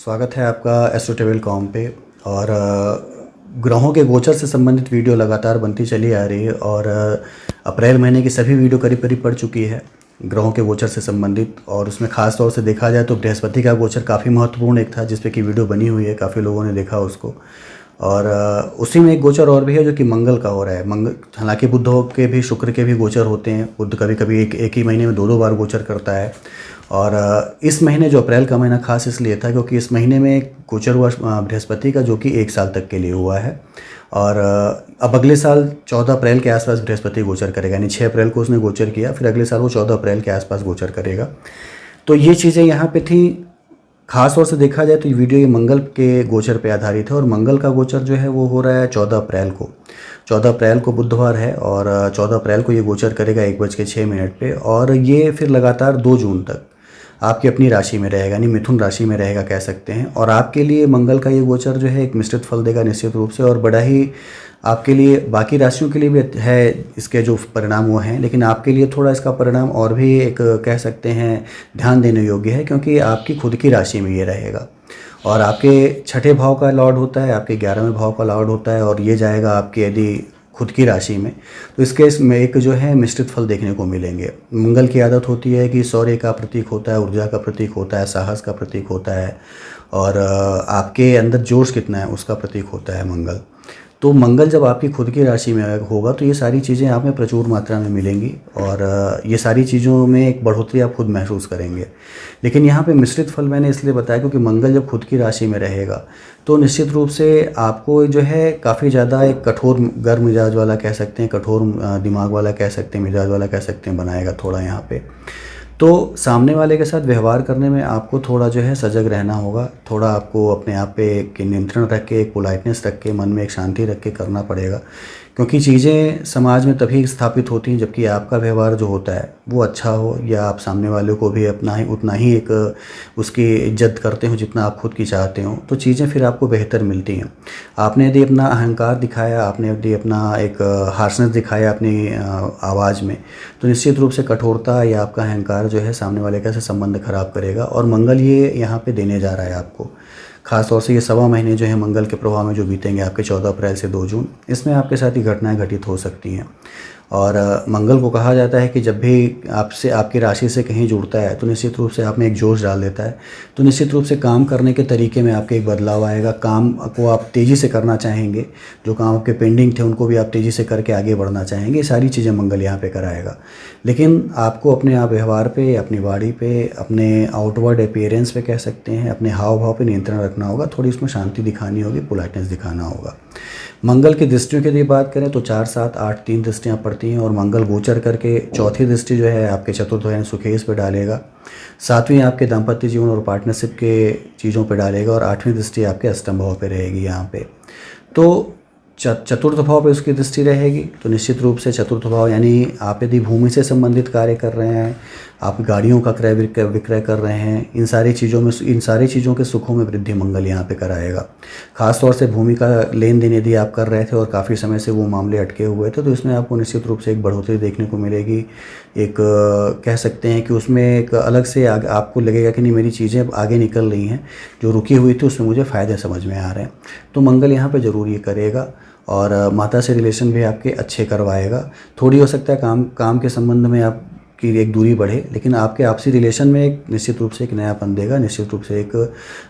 स्वागत है आपका एस्ट्रोटेबल.com पे। और ग्रहों के गोचर से संबंधित वीडियो लगातार बनती चली आ रही है और अप्रैल महीने की सभी वीडियो करीब करीब पड़ चुकी है ग्रहों के गोचर से संबंधित। और उसमें ख़ास तौर से देखा जाए तो बृहस्पति का गोचर काफ़ी महत्वपूर्ण एक था जिस पे कि वीडियो बनी हुई है, काफ़ी लोगों ने देखा उसको। और उसी में एक गोचर और भी है जो कि मंगल का हो रहा है। मंगल, हालांकि बुध के भी शुक्र के भी गोचर होते हैं। बुध कभी कभी एक ही महीने में दो बार गोचर करता है। और इस महीने जो अप्रैल का महीना खास इसलिए था क्योंकि इस महीने में एक गोचर हुआ बृहस्पति का जो कि 1 साल तक के लिए हुआ है। और अब अगले साल 14 अप्रैल के आसपास बृहस्पति गोचर करेगा, यानी 6 अप्रैल को उसने गोचर किया, फिर अगले साल वो 14 अप्रैल के आसपास गोचर करेगा। तो ये चीज़ें यहाँ पे थी। खास तौर से देखा जाए तो ये वीडियो ये मंगल के गोचर पे आधारित है और मंगल का गोचर जो है वो हो रहा है 14 अप्रैल को। 14 अप्रैल को बुधवार है और 14 अप्रैल को ये गोचर करेगा 1:06 पे और ये फिर लगातार 2 जून तक आपकी अपनी राशि में रहेगा, यानी मिथुन राशि में रहेगा कह सकते हैं। और आपके लिए मंगल का ये गोचर जो है एक मिश्रित फल देगा निश्चित रूप से, और बड़ा ही आपके लिए, बाकी राशियों के लिए भी है इसके जो परिणाम वो हैं, लेकिन आपके लिए थोड़ा इसका परिणाम और भी एक कह सकते हैं ध्यान देने योग्य है क्योंकि आपकी खुद की राशि में ये रहेगा। और आपके छठे भाव का लॉर्ड होता है, आपके 11वें भाव का लॉर्ड होता है और ये जाएगा आपकी यदि खुद की राशि में, तो इस केस में एक जो है मिश्रित फल देखने को मिलेंगे। मंगल की आदत होती है कि शौर्य का प्रतीक होता है, ऊर्जा का प्रतीक होता है, साहस का प्रतीक होता है और आपके अंदर जोश कितना है उसका प्रतीक होता है मंगल। तो मंगल जब आपकी खुद की राशि में होगा तो ये सारी चीज़ें आप में प्रचुर मात्रा में मिलेंगी और ये सारी चीज़ों में एक बढ़ोतरी आप खुद महसूस करेंगे। लेकिन यहाँ पे मिश्रित फल मैंने इसलिए बताया क्योंकि मंगल जब खुद की राशि में रहेगा तो निश्चित रूप से आपको जो है काफ़ी ज़्यादा एक कठोर गर्म मिजाज वाला कह सकते हैं, कठोर दिमाग वाला कह सकते हैं, मिजाज वाला कह सकते हैं बनाएगा थोड़ा यहाँ पे। तो सामने वाले के साथ व्यवहार करने में आपको थोड़ा जो है सजग रहना होगा, थोड़ा आपको अपने आप पे एक नियंत्रण रख के, एक पोलाइटनेस रख के, मन में एक शांति रख के करना पड़ेगा क्योंकि चीज़ें समाज में तभी स्थापित होती हैं जबकि आपका व्यवहार जो होता है वो अच्छा हो या आप सामने वाले को भी अपना ही उतना ही एक उसकी इज्जत करते हो जितना आप खुद की चाहते हो, तो चीज़ें फिर आपको बेहतर मिलती हैं। आपने यदि अपना अहंकार दिखाया, आपने यदि अपना एक हार्शनेस दिखाया अपनी आवाज़ में, तो निश्चित रूप से कठोरता या आपका अहंकार जो है सामने वाले का से संबंध खराब करेगा। और मंगल ये यहाँ पे देने जा रहा है आपको, खास तौर से ये 1.25 महीने जो है मंगल के प्रभाव में जो बीतेंगे आपके 14 अप्रैल से 2 जून, इसमें आपके साथ ही घटनाएं घटित हो सकती हैं। और मंगल को कहा जाता है कि जब भी आपसे, आपकी राशि से कहीं जुड़ता है तो निश्चित रूप से आप में एक जोश डाल देता है। तो निश्चित रूप से काम करने के तरीके में आपके एक बदलाव आएगा, काम को आप तेज़ी से करना चाहेंगे, जो काम आपके पेंडिंग थे उनको भी आप तेज़ी से करके आगे बढ़ना चाहेंगे। ये सारी चीज़ें मंगल यहाँ पे कराएगा। लेकिन आपको अपने आप व्यवहार पे, अपनी वाणी पे, अपने आउटवर्ड अपीयरेंस पे कह सकते हैं, अपने हाव भाव पे नियंत्रण रखना होगा, थोड़ी उसमें शांति दिखानी होगी, पोलाइटनेस दिखाना होगा। मंगल की दृष्टियों की यदि बात करें तो 4, 7, 8 3 दृष्टियाँ पड़ती हैं और मंगल गोचर करके चौथी दृष्टि जो है आपके चतुर्थ यानी सुखेश पे डालेगा, 7वीं आपके दाम्पत्य जीवन और पार्टनरशिप के चीज़ों पे डालेगा और 8वीं दृष्टि आपके अष्टम भाव पे रहेगी यहाँ पे। तो चतुर्थ भाव पे उसकी दृष्टि रहेगी तो निश्चित रूप से चतुर्थ भाव यानी आप यदि भूमि से संबंधित कार्य कर रहे हैं, आप गाड़ियों का क्रय विक्रय कर रहे हैं, इन सारी चीज़ों के सुखों में वृद्धि मंगल यहाँ पे कराएगा। खास तौर से भूमि का लेन देन यदि आप कर रहे थे और काफ़ी समय से वो मामले अटके हुए थे तो इसमें आपको निश्चित रूप से एक बढ़ोतरी देखने को मिलेगी। एक कह सकते हैं कि उसमें एक अलग से आपको लगेगा कि नहीं, मेरी चीज़ें आगे निकल रही हैं, जो रुकी हुई थी उसमें मुझे फ़ायदे समझ में आ रहे हैं। तो मंगल यहाँ पर ज़रूर ये करेगा और माता से रिलेशन भी आपके अच्छे करवाएगा। थोड़ी हो सकता है काम के संबंध में आपकी एक दूरी बढ़े, लेकिन आपके आपसी रिलेशन में एक निश्चित रूप से एक नयापन देगा, निश्चित रूप से एक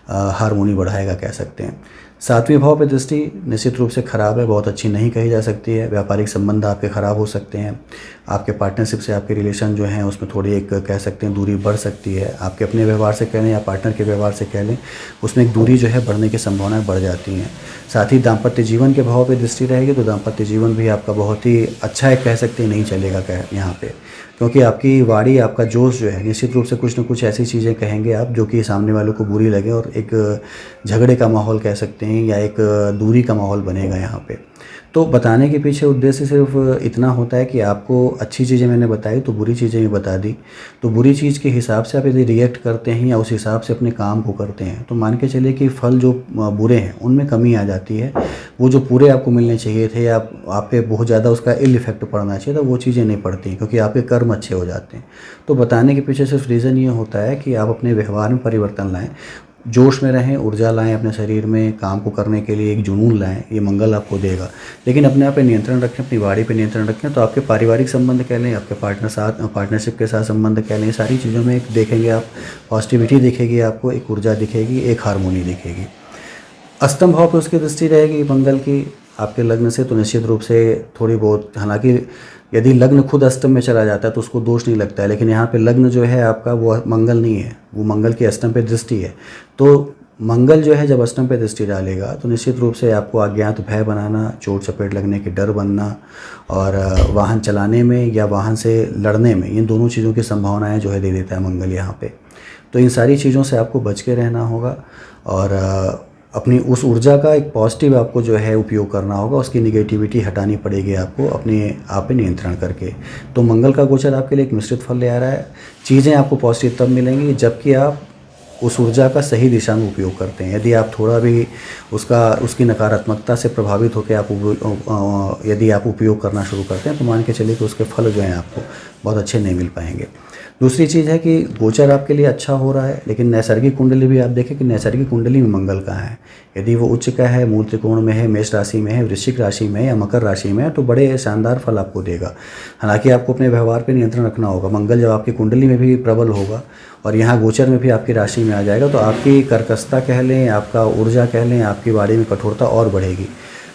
हारमोनी बढ़ाएगा कह सकते हैं। 7वें भाव पे दृष्टि निश्चित रूप से ख़राब है, बहुत अच्छी नहीं कही जा सकती है। व्यापारिक संबंध आपके ख़राब हो सकते हैं, आपके पार्टनरशिप से आपके रिलेशन जो हैं उसमें थोड़ी एक कह सकते हैं दूरी बढ़ सकती है। आपके अपने व्यवहार से कह लें या पार्टनर के व्यवहार से कह लें, उसमें एक दूरी जो है बढ़ने की संभावनाएं बढ़ जाती हैं। साथ ही दाम्पत्य जीवन के भाव पे दृष्टि रहेगी तो दाम्पत्य जीवन भी आपका बहुत ही अच्छा है कह सकते हैं, नहीं चलेगा यहाँ पे, क्योंकि आपकी वाणी, आपका जोश जो है निश्चित रूप से कुछ न कुछ ऐसी चीज़ें कहेंगे आप जो कि सामने वालों को बुरी लगे और एक झगड़े का माहौल कह सकते हैं या एक दूरी का माहौल बनेगा यहाँ पे। तो बताने के पीछे उद्देश्य सिर्फ इतना होता है कि आपको अच्छी चीज़ें मैंने बताई तो बुरी चीज़ें भी बता दी, तो बुरी चीज़ के हिसाब से आप यदि रिएक्ट करते हैं या उस हिसाब से अपने काम को करते हैं तो मान के चलिए कि फल जो बुरे हैं उनमें कमी आ जाती है। वो जो पूरे आपको मिलने चाहिए थे या आप पे बहुत ज़्यादा उसका इल इफेक्ट पड़ना चाहिए था, वो चीज़ें नहीं पड़ती क्योंकि आपके कर्म अच्छे हो जाते हैं। तो बताने के पीछे सिर्फ रीज़न ये होता है कि आप अपने व्यवहार में परिवर्तन लाएँ। जोश में रहें, ऊर्जा लाएं अपने शरीर में, काम को करने के लिए एक जुनून लाएं, ये मंगल आपको देगा। लेकिन अपने आप पे नियंत्रण रखें, अपनी वाणी पे नियंत्रण रखें। तो आपके पारिवारिक संबंध कह लें, आपके पार्टनरशिप के साथ संबंध कह लें, सारी चीज़ों में एक देखेंगे आप, पॉजिटिविटी दिखेगी आपको, एक ऊर्जा दिखेगी, एक हारमोनी दिखेगी। अष्टम भाव पे उसकी दृष्टि रहेगी मंगल की आपके लग्न से, तो निश्चित रूप से थोड़ी बहुत, हालांकि यदि लग्न खुद अष्टम में चला जाता है तो उसको दोष नहीं लगता है, लेकिन यहाँ पे लग्न जो है आपका वो मंगल नहीं है, वो मंगल की अष्टम पे दृष्टि है। तो मंगल जो है जब अष्टम पे दृष्टि डालेगा तो निश्चित रूप से आपको अज्ञात भय बनाना, चोट चपेट लगने के डर बनना, और वाहन चलाने में या वाहन से लड़ने में, इन दोनों चीज़ों की संभावनाएँ जो है दे देता है मंगल यहाँ पे। तो इन सारी चीज़ों से आपको बच के रहना होगा, और अपनी उस ऊर्जा का एक पॉजिटिव आपको जो है उपयोग करना होगा, उसकी निगेटिविटी हटानी पड़ेगी आपको अपने आप पे नियंत्रण करके। तो मंगल का गोचर आपके लिए एक मिश्रित फल ले आ रहा है। चीज़ें आपको पॉजिटिव तब मिलेंगी जबकि आप उस ऊर्जा का सही दिशा में उपयोग करते हैं। यदि आप थोड़ा भी उसकी नकारात्मकता से प्रभावित होकर यदि आप उपयोग करना शुरू करते हैं तो मान के चलिए कि उसके फल जो हैं आपको बहुत अच्छे नहीं मिल पाएंगे। दूसरी चीज़ है कि गोचर आपके लिए अच्छा हो रहा है, लेकिन नैसर्गिक कुंडली भी आप देखें कि नैसर्गिक कुंडली में मंगल कहाँ है। यदि वो उच्च का है, मूल त्रिकोण में है, मेष राशि में है, वृश्चिक राशि में है या मकर राशि में है, तो बड़े शानदार फल आपको देगा। हालांकि आपको अपने व्यवहार पर नियंत्रण रखना होगा। मंगल जब आपकी कुंडली में भी प्रबल होगा और यहाँ गोचर में भी आपकी राशि में आ जाएगा तो आपकी कर्कशता कह लें, आपका ऊर्जा कह लें, आपकी वाणी में कठोरता और बढ़ेगी।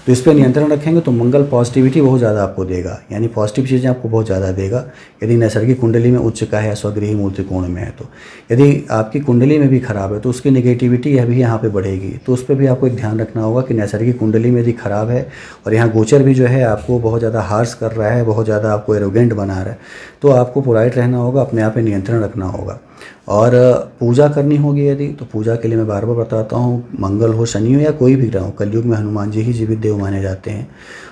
तो इस पर नियंत्रण रखेंगे तो मंगल पॉजिटिविटी बहुत ज़्यादा आपको देगा, यानी पॉजिटिव चीज़ें आपको बहुत ज़्यादा देगा। यदि नैसर्गिक कुंडली में उच्च का है, स्वगृही मूल त्रिकोण में है, तो यदि आपकी कुंडली में भी खराब है तो उसकी नेगेटिविटी भी यहाँ पे बढ़ेगी। तो उस पर भी आपको एक ध्यान रखना होगा कि नैसर्गिक कुंडली में यदि खराब है और यहाँ गोचर भी जो है आपको बहुत ज़्यादा हार्श कर रहा है, बहुत ज़्यादा आपको एरोगेंट बना रहा है, तो आपको पोलाइट रहना होगा, अपने आप पे नियंत्रण रखना होगा। और पूजा करनी होगी यदि, तो पूजा के लिए मैं बार बार बताता हूँ, मंगल हो, शनि हो या कोई भी ग्रह हो, कलयुग में हनुमान जी ही जीवित देव माने जाते हैं।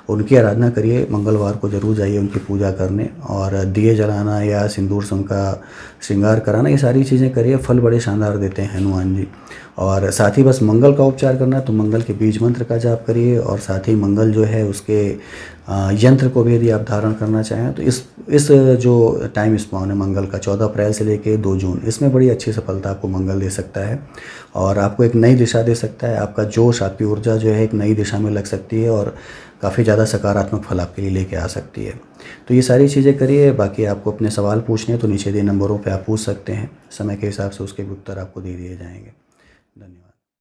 उनकी आराधना करिए, मंगलवार को जरूर जाइए उनकी पूजा करने, और दिए जलाना या सिंदूर से उनका श्रृंगार कराना, ये सारी चीज़ें करिए, फल बड़े शानदार देते हैं हनुमान जी। और साथ ही बस मंगल का उपचार करना है तो मंगल के बीज मंत्र का जाप करिए, और साथ ही मंगल जो है उसके यंत्र को भी यदि आप धारण करना चाहें तो इस जो टाइम स्पॉन है मंगल का 14 अप्रैल से लेकर 2 जून, इसमें बड़ी अच्छी सफलता आपको मंगल दे सकता है और आपको एक नई दिशा दे सकता है। आपका जोश, आपकी ऊर्जा जो है एक नई दिशा में लग सकती है और काफ़ी ज़्यादा सकारात्मक फल आपके लिए लेके आ सकती है। तो ये सारी चीज़ें करिए। बाकी आपको अपने सवाल पूछने हैं तो नीचे दिए नंबरों पे आप पूछ सकते हैं, समय के हिसाब से उसके उत्तर आपको दे दिए जाएंगे।